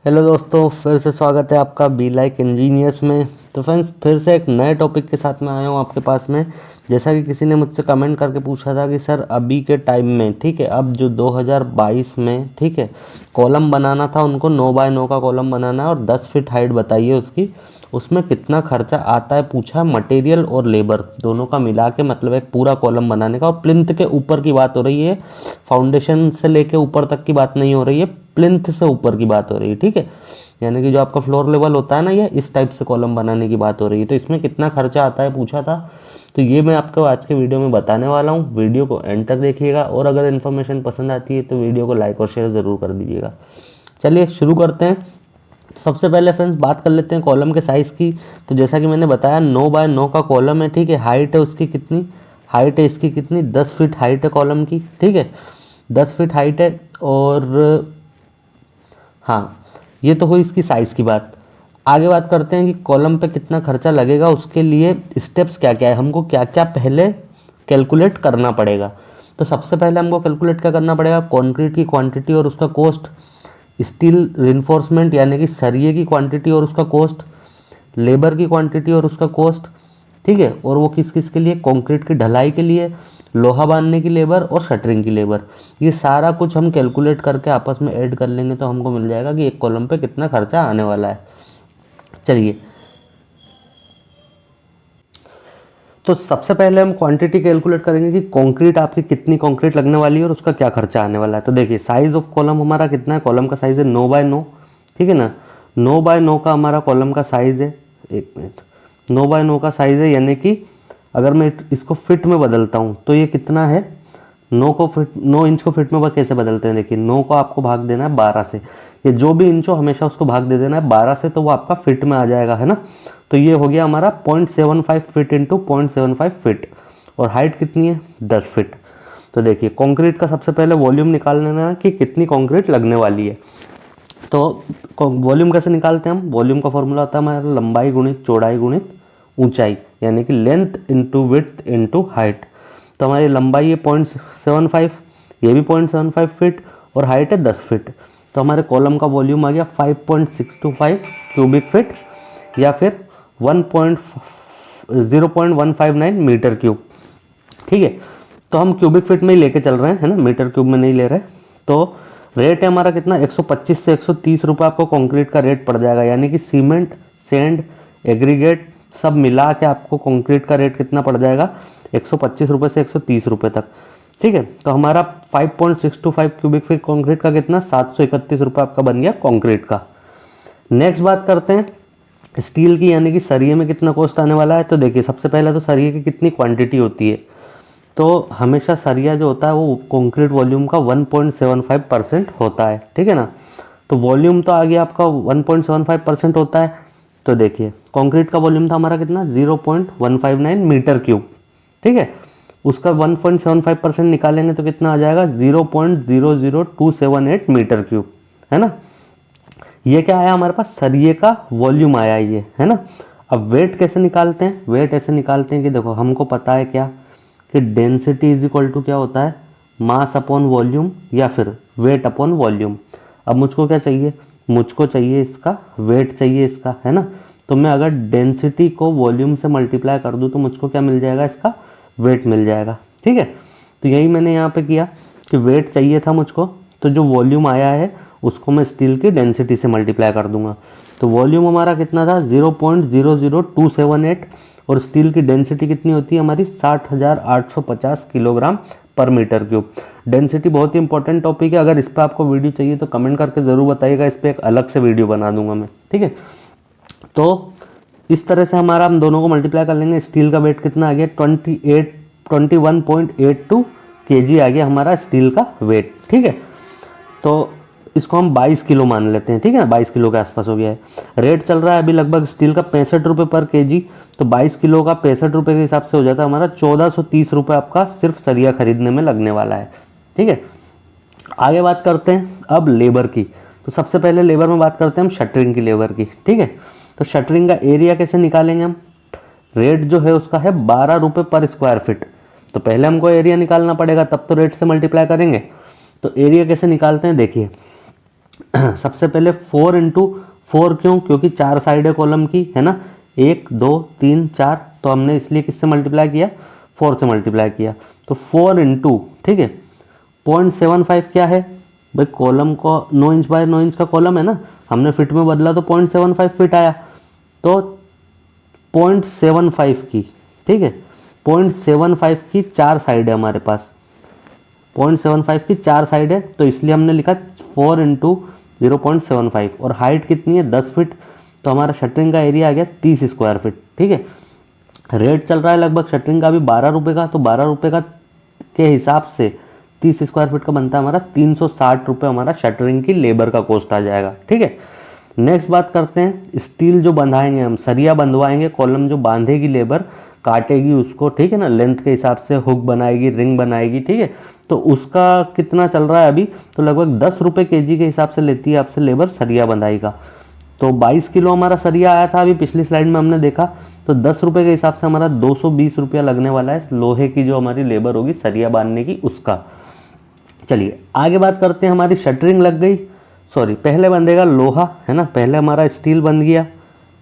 Hello दोस्तों, फिर से स्वागत है आपका बी लाइक इंजीनियर्स में। तो फ्रेंड्स, फिर से एक नए टॉपिक के साथ में आया हूँ आपके पास में। जैसा कि किसी ने मुझसे कमेंट करके पूछा था कि सर अभी के टाइम में, ठीक है, अब जो 2022 में, ठीक है, कॉलम बनाना था, उनको 9 बाय 9 का कॉलम बनाना है और 10 फीट हाइट बताइए उसकी, उसमें कितना खर्चा आता है पूछा। मटेरियल और लेबर दोनों का मिला के, मतलब एक पूरा कॉलम बनाने का। और प्लिंथ के ऊपर की बात हो रही है, फाउंडेशन से लेके ऊपर तक की बात नहीं हो रही है, प्लिंथ से ऊपर की बात हो रही है, ठीक है। यानी कि जो आपका फ्लोर लेवल होता है ना, ये इस टाइप से कॉलम बनाने की बात हो रही है। तो इसमें कितना खर्चा आता है पूछा था, तो ये मैं आपको आज के वीडियो में बताने वाला हूँ। वीडियो को एंड तक देखिएगा और अगर इन्फॉर्मेशन पसंद आती है तो वीडियो को लाइक और शेयर ज़रूर कर दीजिएगा। चलिए शुरू करते हैं। तो सबसे पहले फ्रेंड्स बात कर लेते हैं कॉलम के साइज़ की। तो जैसा कि मैंने बताया 9 बाय 9 का कॉलम है, ठीक है। हाइट है उसकी कितनी, हाइट है इसकी कितनी, 10 फीट हाइट है कॉलम की, ठीक है, 10 फीट हाइट है। और हाँ, ये तो हुई इसकी साइज़ की बात। आगे बात करते हैं कि कॉलम पे कितना खर्चा लगेगा, उसके लिए स्टेप्स क्या क्या है, हमको क्या क्या पहले कैलकुलेट करना पड़ेगा। तो सबसे पहले हमको कैलकुलेट क्या करना पड़ेगा, कंक्रीट की क्वांटिटी और उसका कॉस्ट, स्टील रिइंफोर्समेंट यानी कि सरिये की क्वांटिटी और उसका कॉस्ट, लेबर की क्वांटिटी और उसका कॉस्ट, ठीक है। और वो किस किस के लिए, कंक्रीट की ढलाई के लिए, लोहा बांधने की लेबर और शटरिंग की लेबर। ये सारा कुछ हम कैलकुलेट करके आपस में ऐड कर लेंगे तो हमको मिल जाएगा कि एक कॉलम पे कितना खर्चा आने वाला है। चलिए, तो सबसे पहले हम क्वांटिटी कैलकुलेट करेंगे कि कंक्रीट आपकी कितनी कंक्रीट लगने वाली है और उसका क्या खर्चा आने वाला है। तो देखिए, साइज ऑफ कॉलम हमारा कितना है, कॉलम का साइज है 9 बाय 9, ठीक है ना। 9 बाय 9 का हमारा कॉलम का साइज है, एक मिनट, 9 बाय 9 का साइज है, यानी कि अगर मैं इसको फिट में बदलता हूँ तो ये कितना है, 9 इंच को फिट में कैसे बदलते हैं। देखिए, 9 को आपको भाग देना है 12 से, ये जो भी इंच हो हमेशा उसको भाग दे देना है 12 से, तो वो आपका फिट में आ जाएगा, है ना। तो ये हो गया हमारा 0.75 फिट इंटू 0.75 फिट। और हाइट कितनी है, 10 फिट। तो देखिए, कंक्रीट का सबसे पहले वॉल्यूम निकाल लेना है कि कितनी कंक्रीट लगने वाली है। तो वॉल्यूम कैसे निकालते हैं हम, वॉल्यूम का फॉर्मूला होता है हमारा लंबाई गुणित चौड़ाई गुणित ऊंचाई, यानी कि length into width into height. तो हमारी लंबाई है 0.75, ये भी 0.75 फिट, और हाइट है 10 फिट। तो हमारे कॉलम का वॉल्यूम आ गया 5.625 क्यूबिक फिट, या फिर 0.159 मीटर क्यूब, ठीक है। तो हम क्यूबिक फिट में ही लेके चल रहे हैं, है ना, मीटर क्यूब में नहीं ले रहे। तो रेट है हमारा कितना, 125 से 130 रुपये आपको कंक्रीट का रेट पड़ जाएगा। यानी कि सीमेंट, सैंड, एग्रीगेट सब मिला के आपको कंक्रीट का रेट कितना पड़ जाएगा, 125 रुपये से 130 रुपये तक, ठीक है। तो हमारा 5.625 क्यूबिक फीट कंक्रीट का कितना, 731 रुपये आपका बन गया कंक्रीट का। नेक्स्ट बात करते हैं स्टील की, यानी कि सरिये में कितना कॉस्ट आने वाला है। तो देखिए, सबसे पहले तो सरिये की कितनी क्वांटिटी होती है। तो हमेशा सरिया जो होता है वो कंक्रीट वॉल्यूम का 1.75% होता है, ठीक है ना। तो वॉल्यूम तो आ गया आपका 1.75% होता है। तो देखिए, कंक्रीट का वॉल्यूम था हमारा कितना, 0.159 मीटर क्यूब, ठीक है। उसका 1.75% निकालेंगे तो कितना आ जाएगा, 0.00278 मीटर क्यूब, है ना। ये क्या आया हमारे पास, सरिये का वॉल्यूम आया ये, है ना। अब वेट कैसे निकालते हैं, वेट ऐसे निकालते हैं कि देखो, हमको पता है क्या कि डेंसिटी इज इक्वल टू क्या होता है, मास अपॉन वॉल्यूम या फिर वेट अपॉन वॉल्यूम। अब मुझको क्या चाहिए, मुझको चाहिए इसका वेट चाहिए इसका, है ना। तो मैं अगर डेंसिटी को वॉल्यूम से मल्टीप्लाई कर दूं तो मुझको क्या मिल जाएगा, इसका वेट मिल जाएगा, ठीक है। तो यही मैंने यहाँ पे किया कि वेट चाहिए था मुझको, तो जो वॉल्यूम आया है उसको मैं स्टील की डेंसिटी से मल्टीप्लाई कर दूंगा। तो वॉल्यूम हमारा कितना था, 0.00278, और स्टील की डेंसिटी कितनी होती है हमारी, 60,850 किलोग्राम पर मीटर क्यूब। डेंसिटी बहुत ही इंपॉर्टेंट टॉपिक है, अगर इस पर आपको वीडियो चाहिए तो कमेंट करके ज़रूर बताइएगा, इस पर एक अलग से वीडियो बना दूंगा मैं, ठीक है। तो इस तरह से हमारा हम दोनों को मल्टीप्लाई कर लेंगे। स्टील का वेट कितना आ गया, 21.82 kg आ गया हमारा स्टील का वेट, ठीक है। तो इसको हम 22 किलो मान लेते हैं, ठीक है ना, 22 किलो के आसपास हो गया है। रेट चल रहा है अभी लगभग स्टील का 65 रुपये पर केजी। तो 22 किलो का 65 रुपये के हिसाब से हो जाता है हमारा 1430 रुपये आपका सिर्फ सरिया खरीदने में लगने वाला है, ठीक है। आगे बात करते हैं अब लेबर की। तो सबसे पहले लेबर में बात करते हैं हम शटरिंग की लेबर की, ठीक है। तो शटरिंग का एरिया कैसे निकालेंगे हम, रेट जो है उसका है 12 रुपये पर स्क्वायर फीट। तो पहले हमको एरिया निकालना पड़ेगा, तब तो रेट से मल्टीप्लाई करेंगे। तो एरिया कैसे निकालते हैं, देखिए, सबसे पहले 4 × 4 क्यों, क्योंकि 4 साइड है कॉलम की, है ना, 1 2 3 4, तो हमने इसलिए किससे मल्टीप्लाई किया, 4 से मल्टीप्लाई किया। तो 4 × ठीक है 0.75 क्या है भाई, कॉलम को 9 इंच बाय 9 इंच का कॉलम है ना, हमने फिट में बदला तो 0.75 फिट आया। तो 0.75 की, ठीक है 0.75 की 4 साइड है हमारे पास, 0.75 की 4 साइड है, तो इसलिए हमने लिखा 4 × 0.75। और हाइट कितनी है 10 फीट, तो हमारा शटरिंग का एरिया आ गया 30 स्क्वायर फीट। ठीक है, रेट चल रहा है लगभग शटरिंग का भी 12 रुपये का, तो 12 रुपये का के हिसाब से 30 स्क्वायर फीट का बनता है हमारा 360 रुपये, हमारा शटरिंग की लेबर का कॉस्ट आ जाएगा। ठीक है, नेक्स्ट बात करते हैं स्टील जो बंधाएंगे हम, सरिया बंधवाएंगे, कॉलम जो बांधेगी लेबर, काटेगी उसको, ठीक है ना, लेंथ के हिसाब से हुक बनाएगी, रिंग बनाएगी। ठीक है, तो उसका कितना चल रहा है अभी, तो लगभग 10 रुपये kg के हिसाब से लेती है आपसे लेबर सरिया बंधाई का। तो 22 किलो हमारा सरिया आया था अभी पिछली स्लाइड में हमने देखा, तो 10 रुपये के हिसाब से हमारा 220 रुपया लगने वाला है लोहे की जो हमारी लेबर होगी सरिया बांधने की उसका। चलिए आगे बात करते हैं, हमारी शटरिंग लग गई, सॉरी पहले बंधेगा लोहा, है ना, पहले हमारा स्टील बंध गया,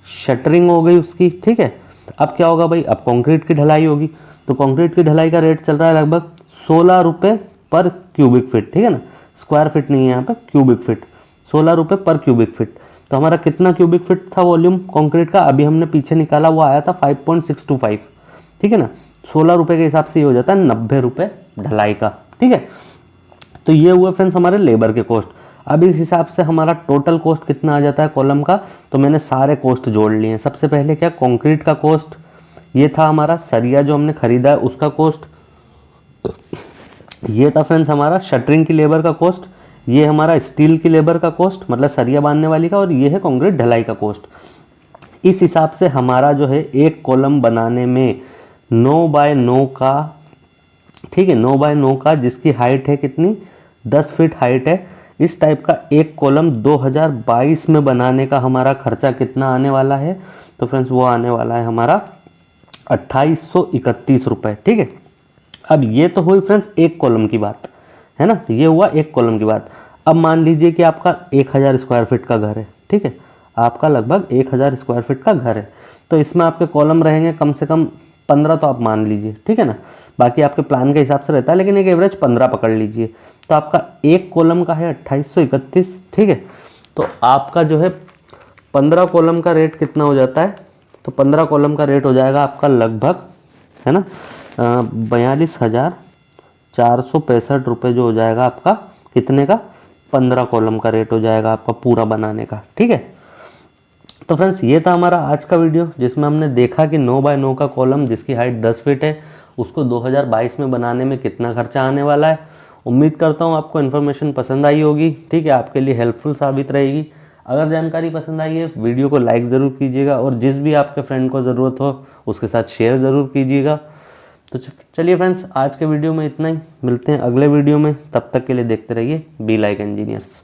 शटरिंग हो गई उसकी। ठीक है, अब क्या होगा भाई, अब कंक्रीट की ढलाई होगी, तो कंक्रीट की ढलाई का रेट चल रहा है लगभग 16 रुपये पर क्यूबिक फीट। ठीक है ना, स्क्वायर फीट नहीं है यहाँ पे, क्यूबिक फीट, 16 रुपये पर क्यूबिक फीट। तो हमारा कितना क्यूबिक फीट था वॉल्यूम कंक्रीट का, अभी हमने पीछे निकाला, वो आया था 5.625। ठीक है ना, 16 रुपये के हिसाब से ये हो जाता है 90 रुपये ढलाई का। ठीक है, तो ये हुए फ्रेंड्स हमारे लेबर के कॉस्ट। अब इस हिसाब से हमारा टोटल कॉस्ट कितना आ जाता है कॉलम का, तो मैंने सारे कॉस्ट जोड़ लिए हैं। सबसे पहले क्या, कंक्रीट का कॉस्ट, ये था हमारा सरिया जो हमने खरीदा है उसका कॉस्ट, ये था फ्रेंड्स हमारा शटरिंग की लेबर का कॉस्ट, ये हमारा स्टील की लेबर का कॉस्ट मतलब सरिया बांधने वाली का, और ये है कंक्रीट ढलाई का कॉस्ट। इस हिसाब से हमारा जो है एक कॉलम बनाने में 9 बाय 9 का, ठीक है 9 बाय 9 का, जिसकी हाइट है कितनी 10 फीट हाइट है, इस टाइप का एक कॉलम 2022 में बनाने का हमारा खर्चा कितना आने वाला है, तो फ्रेंड्स वो आने वाला है हमारा 2831 रुपये। ठीक है, अब ये तो हुई फ्रेंड्स एक कॉलम की बात, है ना, ये हुआ एक कॉलम की बात। अब मान लीजिए कि आपका 1000 स्क्वायर फीट का घर है, ठीक है, आपका लगभग 1000 स्क्वायर फीट का घर है, तो इसमें आपके कॉलम रहेंगे कम से कम 15 तो आप मान लीजिए, ठीक है ना, बाकी आपके प्लान के हिसाब से रहता है, लेकिन एक एवरेज 15 पकड़ लीजिए। तो आपका एक कॉलम का है 2831। ठीक है, तो आपका जो है 15 कॉलम का रेट कितना हो जाता है, तो 15 कॉलम का रेट हो जाएगा आपका लगभग, है ना, 42,465 रुपये जो हो जाएगा आपका, कितने का, 15 कॉलम का रेट हो जाएगा आपका पूरा बनाने का। ठीक है, तो फ्रेंड्स ये था हमारा आज का वीडियो, जिसमें हमने देखा कि 9 बाय 9 का कॉलम जिसकी हाइट 10 फीट है उसको 2022 में बनाने में कितना खर्चा आने वाला है। उम्मीद करता हूँ आपको इन्फॉर्मेशन पसंद आई होगी, ठीक है, आपके लिए हेल्पफुल साबित रहेगी। अगर जानकारी पसंद आई है वीडियो को लाइक ज़रूर कीजिएगा, और जिस भी आपके फ्रेंड को ज़रूरत हो उसके साथ शेयर ज़रूर कीजिएगा। तो चलिए फ्रेंड्स, आज के वीडियो में इतना ही, मिलते हैं अगले वीडियो में, तब तक के लिए देखते रहिए बी लाइक इंजीनियर्स।